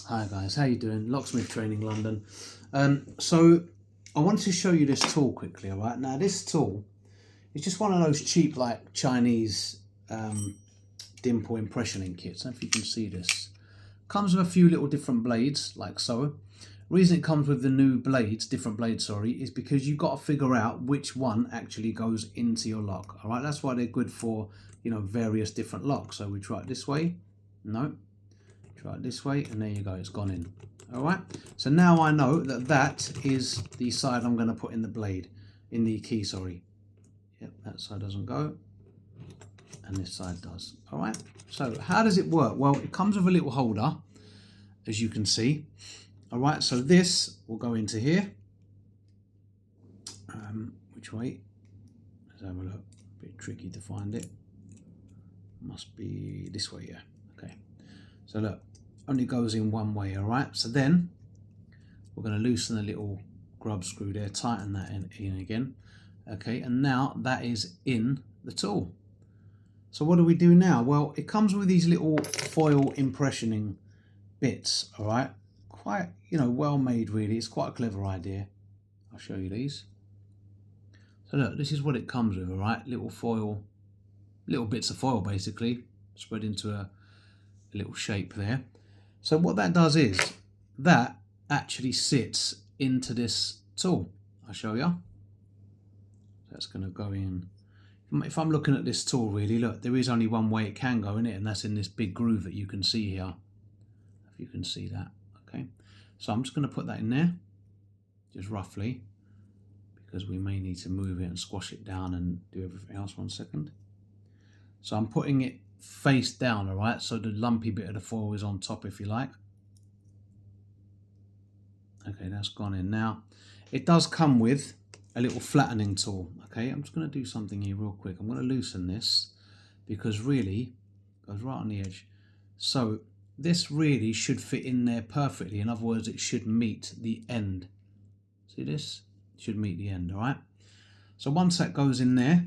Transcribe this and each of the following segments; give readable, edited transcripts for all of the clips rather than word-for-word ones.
Hi guys, how you doing? Locksmith Training London. So I wanted to show you this tool quickly, alright? Now this tool is just one of those cheap like Chinese dimple impressioning kits. I don't know if you can see this. Comes with a few little different blades, like so. Reason it comes with the new blades, different blades, sorry, is because you've got to figure out which one actually goes into your lock. Alright, that's why they're good for, you know, various different locks. So we try it this way. No. Try it this way, and there you go, it's gone in. Alright, so now I know that that is the side I'm going to put in the blade, in the key, sorry. Yep, that side doesn't go, and this side does. Alright, so how does it work? Well, it comes with a little holder, as you can see. Alright, so this will go into here. Which way? Let's have a look. A bit tricky to find it. Must be this way, yeah. Okay. So look, only goes in one way, alright? So then we're going to loosen the little grub screw there, tighten that in again. Okay, and now that is in the tool. So what do we do now? Well, it comes with these little foil impressioning bits, alright? Quite, you know, well made really. It's quite a clever idea. I'll show you these. So look, this is what it comes with, alright? Little foil, little bits of foil basically, spread into a little shape there. So what that does is that actually sits into this tool. I'll show you. That's going to go in. If I'm looking at this tool really, look, there is only one way it can go in it, and that's in this big groove that you can see here. If you can see that. Okay, so I'm just going to put that in there, just roughly, because we may need to move it and squash it down and do everything else. 1 second. So I'm putting it face down, alright, so the lumpy bit of the foil is on top, if you like. Okay, that's gone in. Now it does come with a little flattening tool. Okay, I'm just going to do something here real quick. I'm going to loosen this because really it goes right on the edge. So this really should fit in there perfectly. In other words, it should meet the end. See this? It should meet the end, alright? So once that goes in there,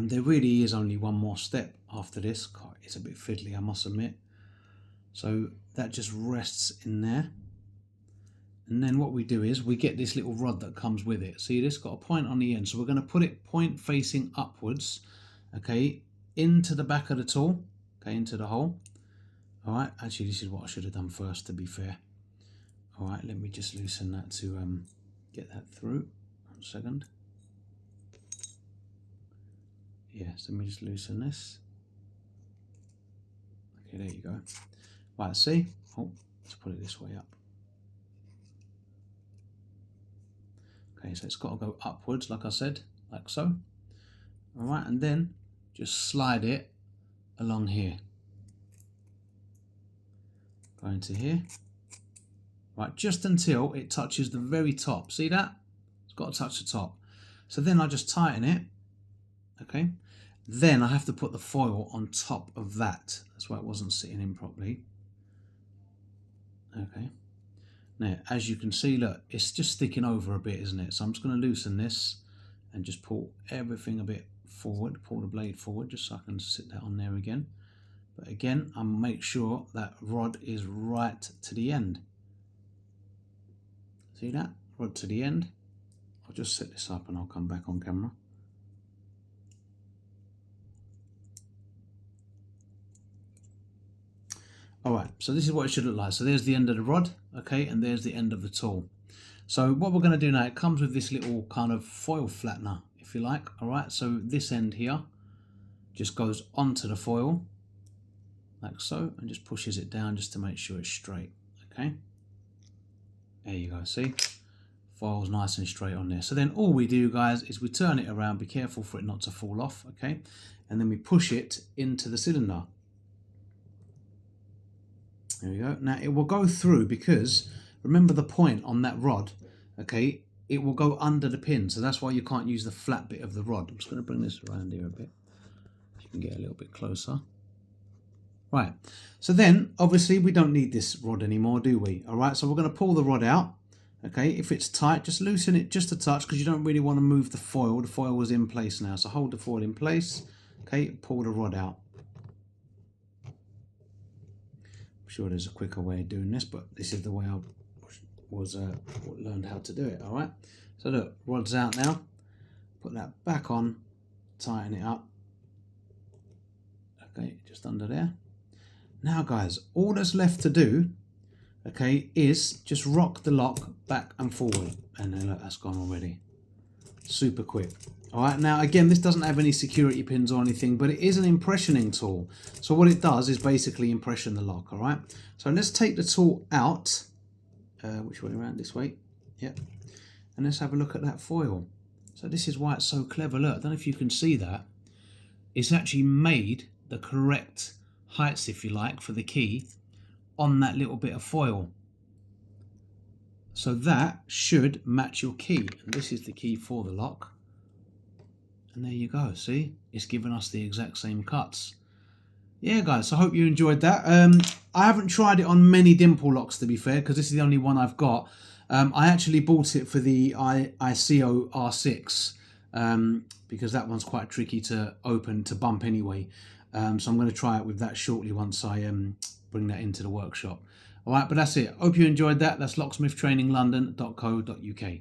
there really is only one more step after this. God, it's a bit fiddly, I must admit. So that just rests in there. And then what we do is we get this little rod that comes with it. See, this got a point on the end. So we're going to put it point facing upwards, okay, into the back of the tool, okay, into the hole. All right, actually, this is what I should have done first, to be fair. All right, let me just loosen that to get that through. 1 second. Yes, let me just loosen this. Okay, there you go. Right, see? Oh, let's put it this way up. Okay, so it's got to go upwards, like I said, like so. All right, and then just slide it along here. Go into here. Right, just until it touches the very top. See that? It's got to touch the top. So then I just tighten it. Okay. Then I have to put the foil on top of that. That's why it wasn't sitting in properly. Okay. Now, as you can see, look, it's just sticking over a bit, isn't it? So I'm just going to loosen this and just pull everything a bit forward, pull the blade forward, just so I can sit that on there again. But again, I'll make sure that rod is right to the end. See that? Rod to the end. I'll just set this up and I'll come back on camera. Alright, so this is what it should look like. So there's the end of the rod, okay, and there's the end of the tool. So what we're going to do now, it comes with this little kind of foil flattener, if you like. Alright, so this end here just goes onto the foil, like so, and just pushes it down just to make sure it's straight, okay. There you go, see? Foil's nice and straight on there. So then all we do, guys, is we turn it around, be careful for it not to fall off, okay, and then we push it into the cylinder. There we go. Now it will go through because remember the point on that rod, okay, it will go under the pin, so that's why you can't use the flat bit of the rod. I'm just going to bring this around here a bit so you can get a little bit closer. Right, so then obviously we don't need this rod anymore, do we? All right, so we're going to pull the rod out. Okay, if it's tight, just loosen it just a touch because you don't really want to move the foil. The foil is in place now, so hold the foil in place. Okay, pull the rod out. sure there's a quicker way of doing this, but this is the way I was learned how to do it. All right, so look, rod's out now. Put that back on, tighten it up. Okay, just under there. Now guys, all that's left to do, okay, is just rock the lock back and forward, and then look, that's gone already. Super quick. All right, now again, this doesn't have any security pins or anything, but it is an impressioning tool. So what it does is basically impression the lock. All right, so let's take the tool out. Which way around? This way. Yep. And let's have a look at that foil. So this is why it's so clever. Look, I don't know if you can see that. It's actually made the correct heights, if you like, for the key on that little bit of foil. So that should match your key. And this is the key for the lock. And there you go. See, it's given us the exact same cuts. Yeah, guys, so I hope you enjoyed that. I haven't tried it on many dimple locks, to be fair, because this is the only one I've got. I actually bought it for the ICO R6 because that one's quite tricky to open, to bump anyway. So I'm going to try it with that shortly once I bring that into the workshop. All right, but that's it. Hope you enjoyed that. That's locksmithtraininglondon.co.uk.